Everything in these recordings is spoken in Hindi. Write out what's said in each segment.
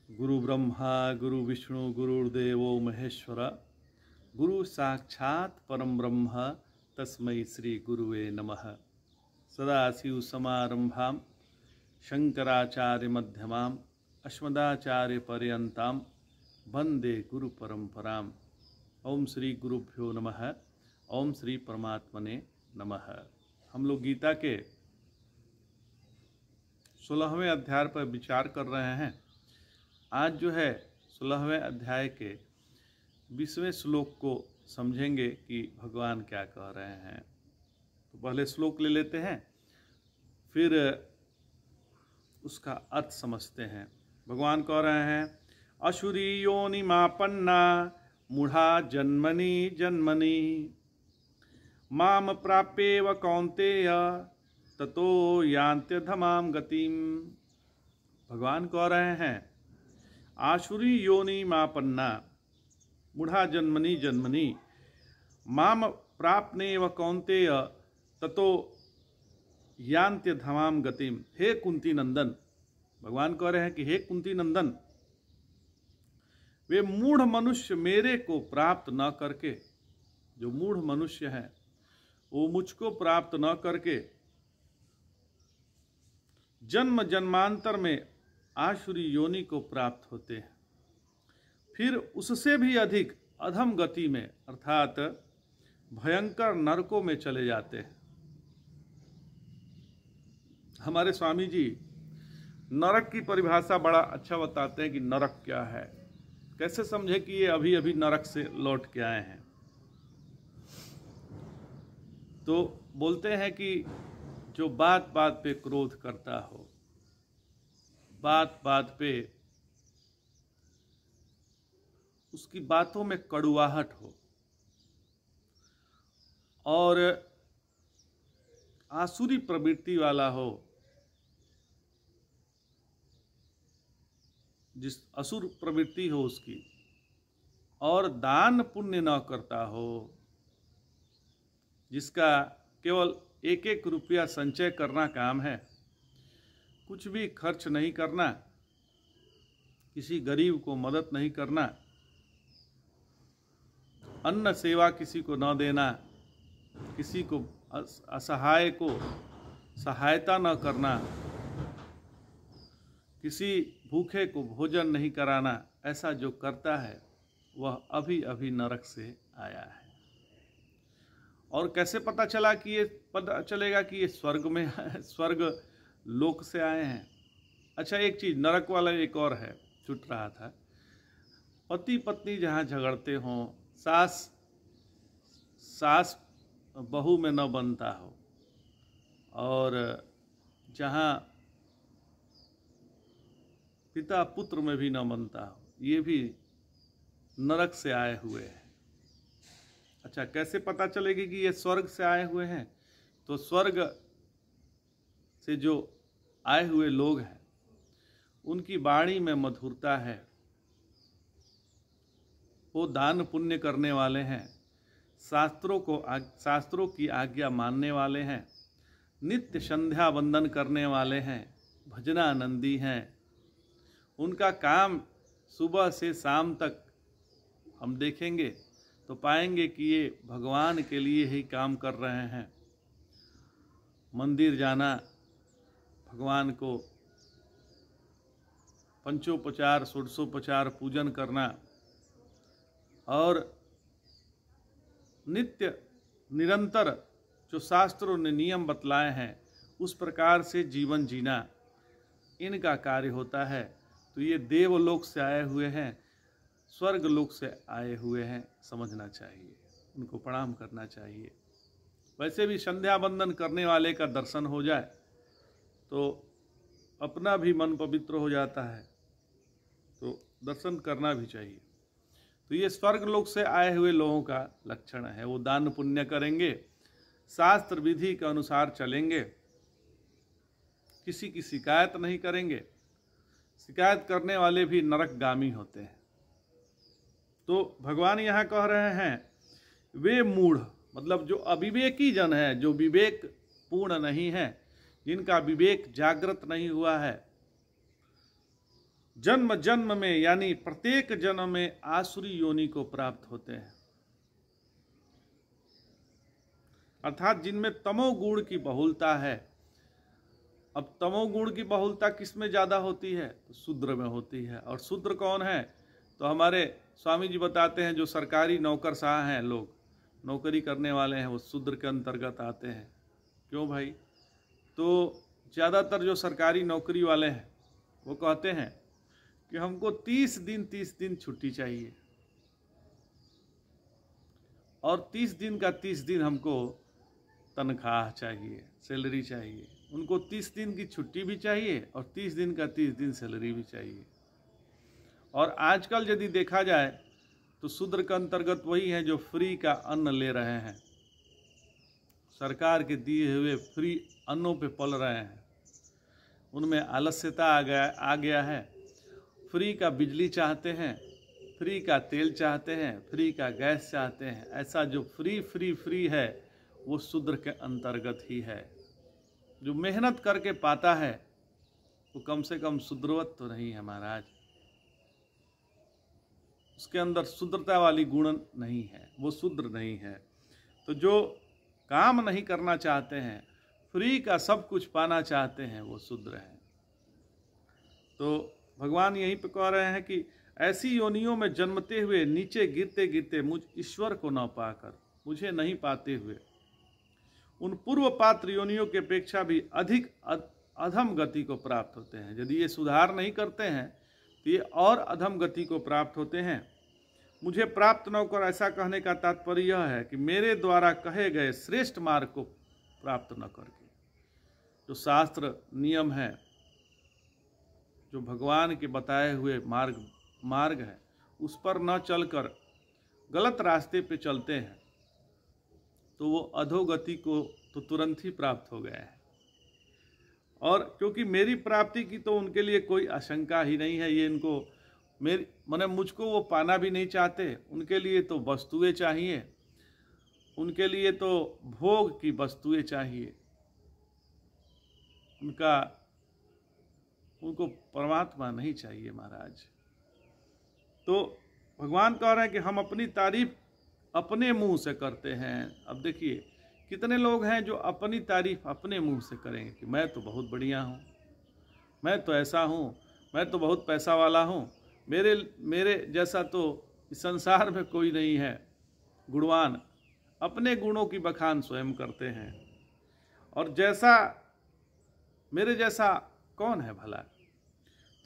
गुरु ब्रह्मा गुरु विष्णु गुरुर्देवो महेश्वर गुरु साक्षात् परम ब्रह्म तस्मै श्री गुरुवे नमः। सदाशिव समारंभां शंकराचार्य मध्यमाम् अस्मदाचार्य पर्यन्तां वंदे गुरु परंपराम्। ओम श्री गुरुभ्यो नमः। ओम श्री परमात्मने नमः। हम लोग गीता के 16वें अध्याय पर विचार कर रहे हैं। आज जो है 16वें अध्याय के 20वें श्लोक को समझेंगे कि भगवान क्या कह रहे हैं। तो पहले श्लोक ले लेते हैं, फिर उसका अर्थ समझते हैं। भगवान कह रहे हैं, असुरी योनिमापन्ना मूढ़ा जन्मनि जन्मनि माम प्राप्येव कौन्तेय ततो यान्त्यधमां गतिम। भगवान कह रहे हैं, आसुरी योनि मापन्ना मूढ़ा जन्मनि जन्मनि माम प्राप्नेव कौन्तेय ततो यान्त्यधमां गतिम। हे कुंती नंदन, भगवान कह रहे हैं कि हे कुंती नंदन, वे मूढ़ मनुष्य मेरे को प्राप्त न करके, जो मूढ़ मनुष्य है वो मुझको प्राप्त न करके जन्म जन्मांतर में आसुरी योनि को प्राप्त होते हैं, फिर उससे भी अधिक अधम गति में अर्थात भयंकर नरकों में चले जाते हैं। हमारे स्वामी जी नरक की परिभाषा बड़ा अच्छा बताते हैं कि नरक क्या है, कैसे समझे कि ये अभी अभी नरक से लौट के आए हैं। तो बोलते हैं कि जो बात बात पे क्रोध करता हो, बात बात पे उसकी बातों में कड़ुआहट हो और आसुरी प्रवृत्ति वाला हो, जिस असुर प्रवृत्ति हो उसकी, और दान पुण्य न करता हो, जिसका केवल एक एक रुपया संचय करना काम है, कुछ भी खर्च नहीं करना, किसी गरीब को मदद नहीं करना, अन्न सेवा किसी को न देना, किसी को असहाय को सहायता न करना, किसी भूखे को भोजन नहीं कराना, ऐसा जो करता है वह अभी अभी नरक से आया है। और कैसे पता चलेगा कि ये स्वर्ग में स्वर्ग लोक से आए हैं। अच्छा, एक चीज नरक वाला एक और है, छूट रहा था। पति पत्नी जहाँ झगड़ते हों, सास बहू में न बनता हो, और जहाँ पिता पुत्र में भी न बनता हो, ये भी नरक से आए हुए हैं। अच्छा, कैसे पता चलेगी कि ये स्वर्ग से आए हुए हैं? तो स्वर्ग से जो आए हुए लोग हैं उनकी वाणी में मधुरता है, वो दान पुण्य करने वाले हैं, शास्त्रों की आज्ञा मानने वाले हैं, नित्य संध्या वंदन करने वाले हैं, भजनानंदी हैं। उनका काम सुबह से शाम तक हम देखेंगे तो पाएंगे कि ये भगवान के लिए ही काम कर रहे हैं। मंदिर जाना, भगवान को पंचोपचार षोडशोपचार पूजन करना और नित्य निरंतर जो शास्त्रों ने नियम बतलाए हैं उस प्रकार से जीवन जीना, इनका कार्य होता है। तो ये देवलोक से आए हुए हैं, स्वर्ग लोक से आए हुए हैं, समझना चाहिए, उनको प्रणाम करना चाहिए। वैसे भी संध्या वंदन करने वाले का दर्शन हो जाए तो अपना भी मन पवित्र हो जाता है, तो दर्शन करना भी चाहिए। तो ये स्वर्ग लोक से आए हुए लोगों का लक्षण है। वो दान पुण्य करेंगे, शास्त्र विधि के अनुसार चलेंगे, किसी की शिकायत नहीं करेंगे। शिकायत करने वाले भी नरकगामी होते हैं। तो भगवान यहाँ कह रहे हैं, वे मूढ़ मतलब जो अविवेकी जन है, जो विवेक पूर्ण नहीं है, जिनका विवेक जागृत नहीं हुआ है, जन्म जन्म में यानी प्रत्येक जन्म में आसुरी योनि को प्राप्त होते हैं, अर्थात जिनमें तमोगुण की बहुलता है। अब तमोगुण की बहुलता किस में ज़्यादा होती है? तो शूद्र में होती है। और शूद्र कौन है? तो हमारे स्वामी जी बताते हैं जो सरकारी नौकरशाह हैं, लोग नौकरी करने वाले हैं, वो शूद्र के अंतर्गत आते हैं। क्यों भाई? तो ज़्यादातर जो सरकारी नौकरी वाले हैं वो कहते हैं कि हमको 30 दिन छुट्टी चाहिए और 30 दिन का 30 दिन हमको तनख्वाह चाहिए, सैलरी चाहिए। उनको 30 दिन की छुट्टी भी चाहिए और 30 दिन का 30 दिन सैलरी भी चाहिए। और आजकल यदि देखा जाए तो शूद्र के अंतर्गत वही हैं जो फ्री का अन्न ले रहे हैं, सरकार के दिए हुए फ्री अन्नों पे पल रहे हैं। उनमें आलस्यता आ गया है। फ्री का बिजली चाहते हैं, फ्री का तेल चाहते हैं, फ्री का गैस चाहते हैं। ऐसा जो फ्री है वो शूद्र के अंतर्गत ही है। जो मेहनत करके पाता है वो कम से कम शूद्रवत तो नहीं है महाराज, उसके अंदर शूद्रता वाली गुण नहीं है, वो शूद्र नहीं है। तो जो काम नहीं करना चाहते हैं, फ्री का सब कुछ पाना चाहते हैं, वो शूद्र हैं। तो भगवान यहीं पे कह रहे हैं कि ऐसी योनियों में जन्मते हुए नीचे गिरते गिरते मुझ ईश्वर को न पाकर, मुझे नहीं पाते हुए उन पूर्व पात्र योनियों की अपेक्षा भी अधिक अधम गति को प्राप्त होते हैं। यदि ये सुधार नहीं करते हैं तो ये और अधम गति को प्राप्त होते हैं। मुझे प्राप्त न कर, ऐसा कहने का तात्पर्य यह है कि मेरे द्वारा कहे गए श्रेष्ठ मार्ग को प्राप्त न करके, जो शास्त्र नियम है, जो भगवान के बताए हुए मार्ग है, उस पर न चलकर गलत रास्ते पे चलते हैं तो वो अधोगति को तो तुरंत ही प्राप्त हो गया है। और क्योंकि मेरी प्राप्ति की तो उनके लिए कोई आशंका ही नहीं है, ये इनको मुझको वो पाना भी नहीं चाहते। उनके लिए तो वस्तुएं चाहिए, उनके लिए तो भोग की वस्तुएं चाहिए, उनको परमात्मा नहीं चाहिए महाराज। तो भगवान कह रहे हैं कि हम अपनी तारीफ अपने मुंह से करते हैं। अब देखिए कितने लोग हैं जो अपनी तारीफ अपने मुंह से करेंगे कि मैं तो बहुत बढ़िया हूँ, मैं तो ऐसा हूँ, मैं तो बहुत पैसा वाला हूँ, मेरे जैसा तो इस संसार में कोई नहीं है गुणवान। अपने गुणों की बखान स्वयं करते हैं। और मेरे जैसा कौन है भला?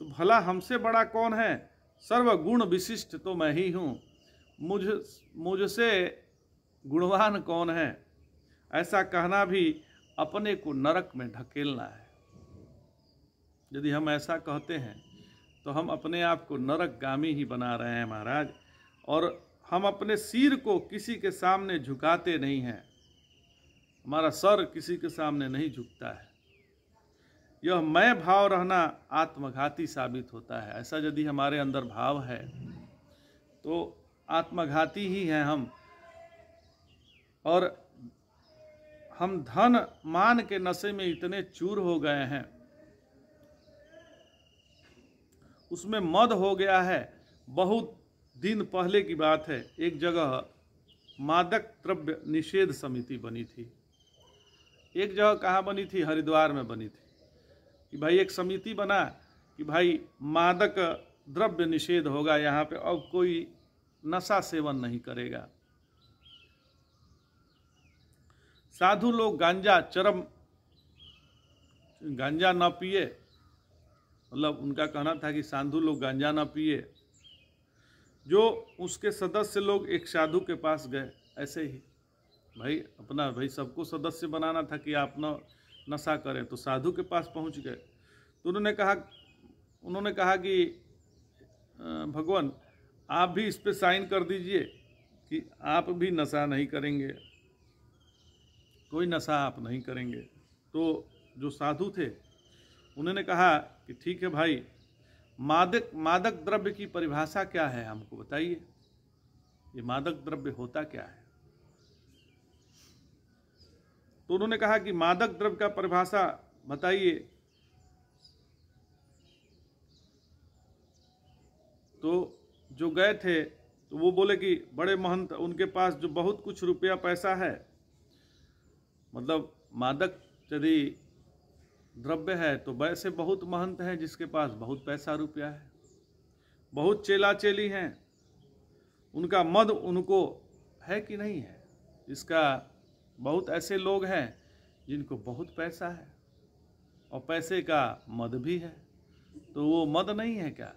तो भला हमसे बड़ा कौन है? सर्वगुण विशिष्ट तो मैं ही हूँ, मुझसे गुणवान कौन है? ऐसा कहना भी अपने को नरक में ढकेलना है। यदि हम ऐसा कहते हैं तो हम अपने आप को नरकगामी ही बना रहे हैं महाराज। और हम अपने सिर को किसी के सामने झुकाते नहीं हैं, हमारा सर किसी के सामने नहीं झुकता है। यह मैं भाव रहना आत्मघाती साबित होता है। ऐसा यदि हमारे अंदर भाव है तो आत्मघाती ही हैं हम। और हम धन मान के नशे में इतने चूर हो गए हैं, उसमें मद हो गया है। बहुत दिन पहले की बात है, एक जगह मादक द्रव्य निषेध समिति बनी थी। एक जगह कहाँ बनी थी? हरिद्वार में बनी थी कि भाई एक समिति बना कि भाई मादक द्रव्य निषेध होगा यहाँ पे, अब कोई नशा सेवन नहीं करेगा। साधु लोग गांजा न पिए, मतलब उनका कहना था कि साधु लोग गांजा न पिए। जो उसके सदस्य लोग एक साधु के पास गए, ऐसे ही भाई सबको सदस्य बनाना था कि आप न नशा करें, तो साधु के पास पहुंच गए। तो उन्होंने कहा कि भगवान आप भी इस पे साइन कर दीजिए कि आप भी नशा नहीं करेंगे, कोई नशा आप नहीं करेंगे। तो जो साधु थे उन्होंने कहा कि ठीक है भाई, मादक द्रव्य की परिभाषा क्या है, हमको बताइए, ये मादक द्रव्य होता क्या है? तो उन्होंने कहा कि मादक द्रव्य का परिभाषा बताइए। तो जो गए थे तो वो बोले कि बड़े महंत, उनके पास जो बहुत कुछ रुपया पैसा है, मतलब मादक यदि द्रव्य है तो वैसे बहुत महंत हैं जिसके पास बहुत पैसा रुपया है, बहुत चेला चेली हैं, उनका मद उनको है कि नहीं है। इसका बहुत ऐसे लोग हैं जिनको बहुत पैसा है और पैसे का मद भी है, तो वो मद नहीं है क्या?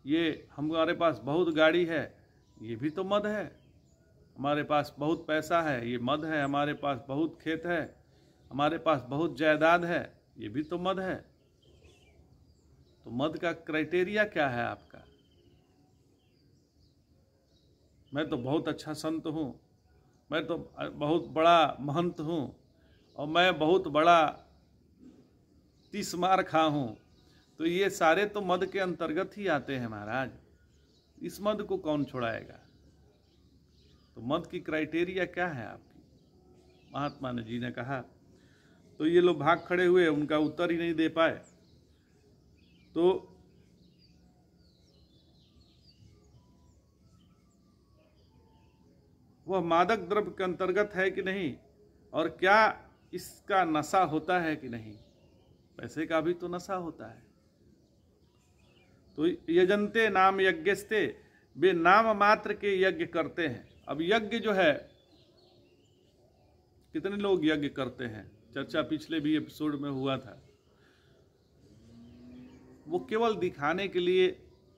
ये हमारे पास बहुत गाड़ी है, ये भी तो मद है। हमारे पास बहुत पैसा है, ये मद है। हमारे पास बहुत खेत है, हमारे पास बहुत जायदाद है, ये भी तो मद है। तो मद का क्राइटेरिया क्या है आपका? मैं तो बहुत अच्छा संत हूँ, मैं तो बहुत बड़ा महंत हूँ और मैं बहुत बड़ा 30 मार खा हूँ, तो ये सारे तो मद के अंतर्गत ही आते हैं महाराज। इस मद को कौन छुड़ाएगा? तो मद की क्राइटेरिया क्या है आपकी? महात्मा जी ने कहा। तो ये लोग भाग खड़े हुए, उनका उत्तर ही नहीं दे पाए। तो वह मादक द्रव्य के अंतर्गत है कि नहीं, और क्या इसका नशा होता है कि नहीं? पैसे का भी तो नशा होता है। तो यजन्ते नाम यज्ञस्ते, वे नाम मात्र के यज्ञ करते हैं। अब यज्ञ जो है, कितने लोग यज्ञ करते हैं, चर्चा पिछले भी एपिसोड में हुआ था। वो केवल दिखाने के लिए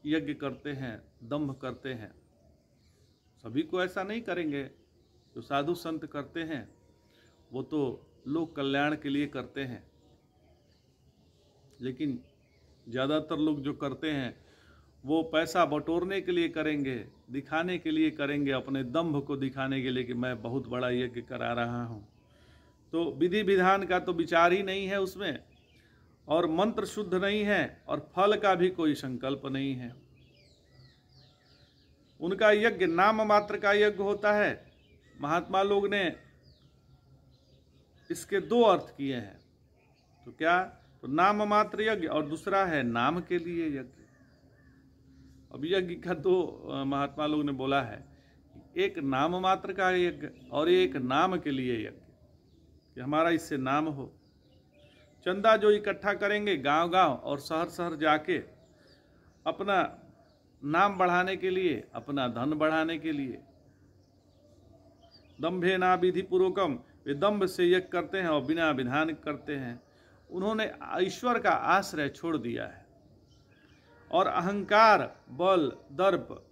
यज्ञ करते हैं, दंभ करते हैं। सभी को ऐसा नहीं करेंगे। जो साधु संत करते हैं वो तो लोक कल्याण के लिए करते हैं, लेकिन ज़्यादातर लोग जो करते हैं वो पैसा बटोरने के लिए करेंगे, दिखाने के लिए करेंगे, अपने दंभ को दिखाने के लिए कि मैं बहुत बड़ा यज्ञ करा रहा हूँ। तो विधि विधान का तो विचार ही नहीं है उसमें, और मंत्र शुद्ध नहीं है, और फल का भी कोई संकल्प नहीं है। उनका यज्ञ नाम मात्र का यज्ञ होता है। महात्मा लोग ने इसके दो अर्थ किए हैं। तो क्या? तो नाम मात्र यज्ञ, और दूसरा है नाम के लिए यज्ञ। अब यज्ञ का दो महात्मा लोग ने बोला है, एक नाम मात्र का यज्ञ और एक नाम के लिए यज्ञ, कि हमारा इससे नाम हो। चंदा जो इकट्ठा करेंगे गांव गांव और शहर शहर जाके, अपना नाम बढ़ाने के लिए, अपना धन बढ़ाने के लिए। दंभे ना विधि पूर्वकम, वे दंभ से यज्ञ करते हैं और बिना विधान करते हैं। उन्होंने ईश्वर का आश्रय छोड़ दिया है और अहंकार, बल, दर्प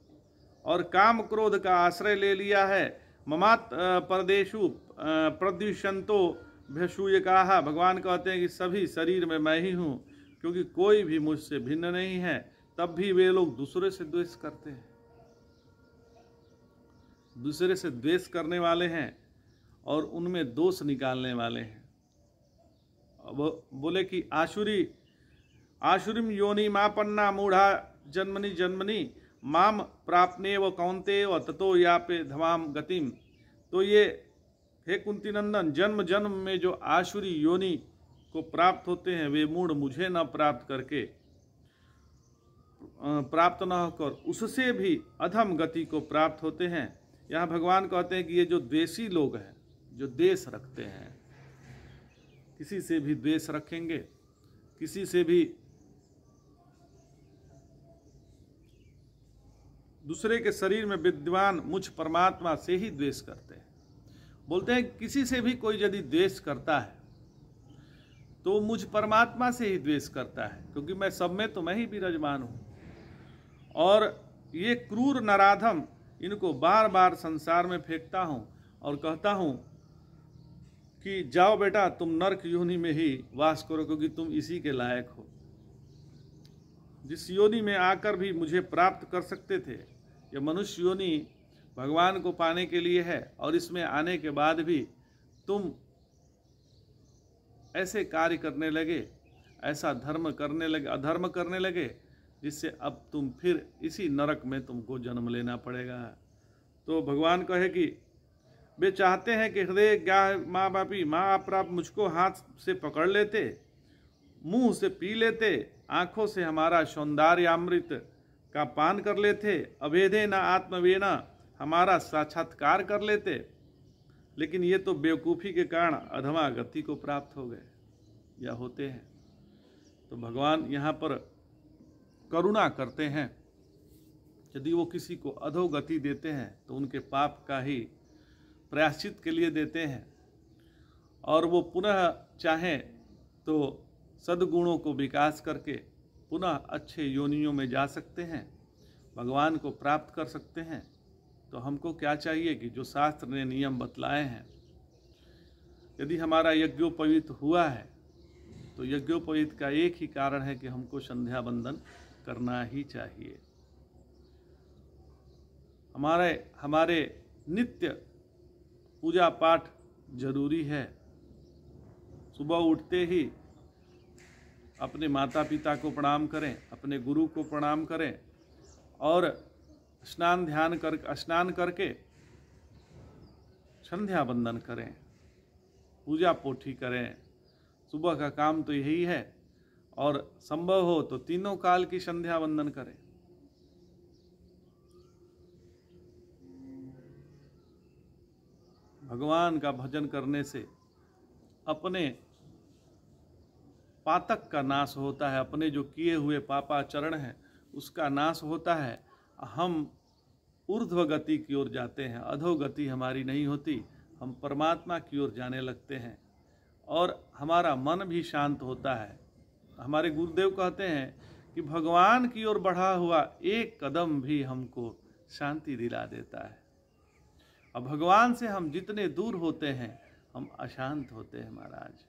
और काम क्रोध का आश्रय ले लिया है। ममात परदेशु प्रद्युषंतो भ्यसूयकाः, भगवान कहते हैं कि सभी शरीर में मैं ही हूँ, क्योंकि कोई भी मुझसे भिन्न नहीं है। तब भी वे लोग दूसरे से द्वेष करते हैं, दूसरे से द्वेष करने वाले हैं और उनमें दोष निकालने वाले हैं। अब बोले कि आशुरिम योनि मापन्ना मूढ़ा जन्मनि जन्मनि माम प्राप्ने व कौन्ते व ततो यापे धमाम गतिम। तो ये हे कुंती नंदन, जन्म जन्म में जो आशुरी योनि को प्राप्त होते हैं, वे मूढ़ मुझे न प्राप्त करके, प्राप्त न होकर उससे भी अधम गति को प्राप्त होते हैं। यहाँ भगवान कहते हैं कि ये जो द्वेषी लोग हैं, जो द्वेष रखते हैं, किसी से भी द्वेष रखेंगे, किसी से भी दूसरे के शरीर में विद्यमान मुझ परमात्मा से ही द्वेष करते हैं। बोलते हैं किसी से भी कोई यदि द्वेष करता है तो मुझ परमात्मा से ही द्वेष करता है, क्योंकि मैं सब में तो मैं ही विराजमान हूँ। और ये क्रूर नराधम, इनको बार बार संसार में फेंकता हूँ और कहता हूँ कि जाओ बेटा, तुम नरक योनि में ही वास करो, क्योंकि तुम इसी के लायक हो। जिस योनि में आकर भी मुझे प्राप्त कर सकते थे, यह मनुष्य योनि भगवान को पाने के लिए है, और इसमें आने के बाद भी तुम ऐसे कार्य करने लगे, ऐसा धर्म करने लगे, अधर्म करने लगे, जिससे अब तुम फिर इसी नरक में तुमको जन्म लेना पड़ेगा। तो भगवान कहे कि वे चाहते हैं कि हृदय ज्ञा माँ बापी, माँ अप्राप्त मुझको हाथ से पकड़ लेते, मुंह से पी लेते आँखों से हमारा सौंदर्यामृत का पान कर लेते, अभेदे न आत्मवेना हमारा साक्षात्कार कर लेते, लेकिन ये तो बेवकूफ़ी के कारण अधमा गति को प्राप्त हो गए या होते हैं। तो भगवान यहाँ पर करुणा करते हैं। यदि वो किसी को अधोगति देते हैं तो उनके पाप का ही प्रायश्चित के लिए देते हैं, और वो पुनः चाहें तो सद्गुणों को विकास करके पुनः अच्छे योनियों में जा सकते हैं, भगवान को प्राप्त कर सकते हैं। तो हमको क्या चाहिए कि जो शास्त्र ने नियम बतलाए हैं, यदि हमारा यज्ञोपवीत हुआ है तो यज्ञोपवीत का एक ही कारण है कि हमको संध्या वंदन करना ही चाहिए। हमारे नित्य पूजा पाठ जरूरी है। सुबह उठते ही अपने माता पिता को प्रणाम करें, अपने गुरु को प्रणाम करें, और स्नान करके संध्या वंदन करें, पूजा पोथी करें। सुबह का काम तो यही है, और संभव हो तो तीनों काल की संध्या वंदन करें। भगवान का भजन करने से अपने पातक का नाश होता है, अपने जो किए हुए पापाचरण हैं उसका नाश होता है। हम ऊर्ध्व गति की ओर जाते हैं, अधोगति हमारी नहीं होती, हम परमात्मा की ओर जाने लगते हैं, और हमारा मन भी शांत होता है। हमारे गुरुदेव कहते हैं कि भगवान की ओर बढ़ा हुआ एक कदम भी हमको शांति दिला देता है। अब भगवान से हम जितने दूर होते हैं हम अशांत होते हैं महाराज।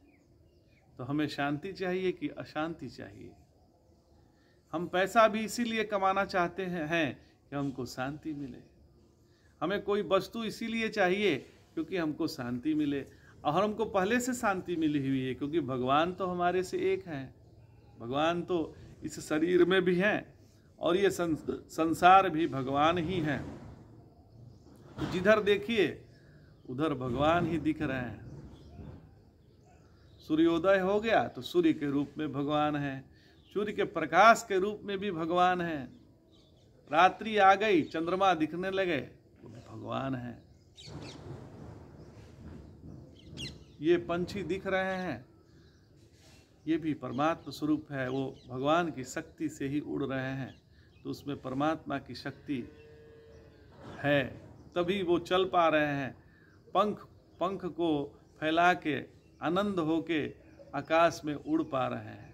तो हमें शांति चाहिए कि अशांति चाहिए? हम पैसा भी इसीलिए कमाना चाहते हैं कि हमको शांति मिले। हमें कोई वस्तु इसीलिए चाहिए क्योंकि हमको शांति मिले, और हमको पहले से शांति मिली हुई है, क्योंकि भगवान तो हमारे से एक हैं। भगवान तो इस शरीर में भी हैं, और ये संसार भी भगवान ही हैं। तो जिधर देखिए उधर भगवान ही दिख रहे हैं। सूर्योदय हो गया तो सूर्य के रूप में भगवान है, सूर्य के प्रकाश के रूप में भी भगवान है। रात्रि आ गई, चंद्रमा दिखने लगे, वो भी भगवान है। ये पंछी दिख रहे हैं, ये भी परमात्मा स्वरूप है, वो भगवान की शक्ति से ही उड़ रहे हैं। तो उसमें परमात्मा की शक्ति है, तभी वो चल पा रहे हैं। पंख को फैला के आनंद होके आकाश में उड़ पा रहे हैं।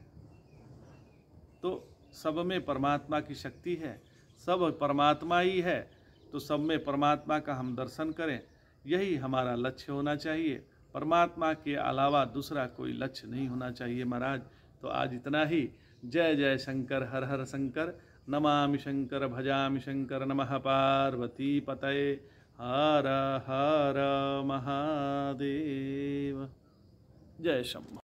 तो सब में परमात्मा की शक्ति है, सब परमात्मा ही है। तो सब में परमात्मा का हम दर्शन करें, यही हमारा लक्ष्य होना चाहिए। परमात्मा के अलावा दूसरा कोई लक्ष्य नहीं होना चाहिए महाराज। तो आज इतना ही। जय जय शंकर, हर हर शंकर, नमामि शंकर, भजामि शंकर, नमः पार्वती पतये, हर हर महादेव। जय शंभो।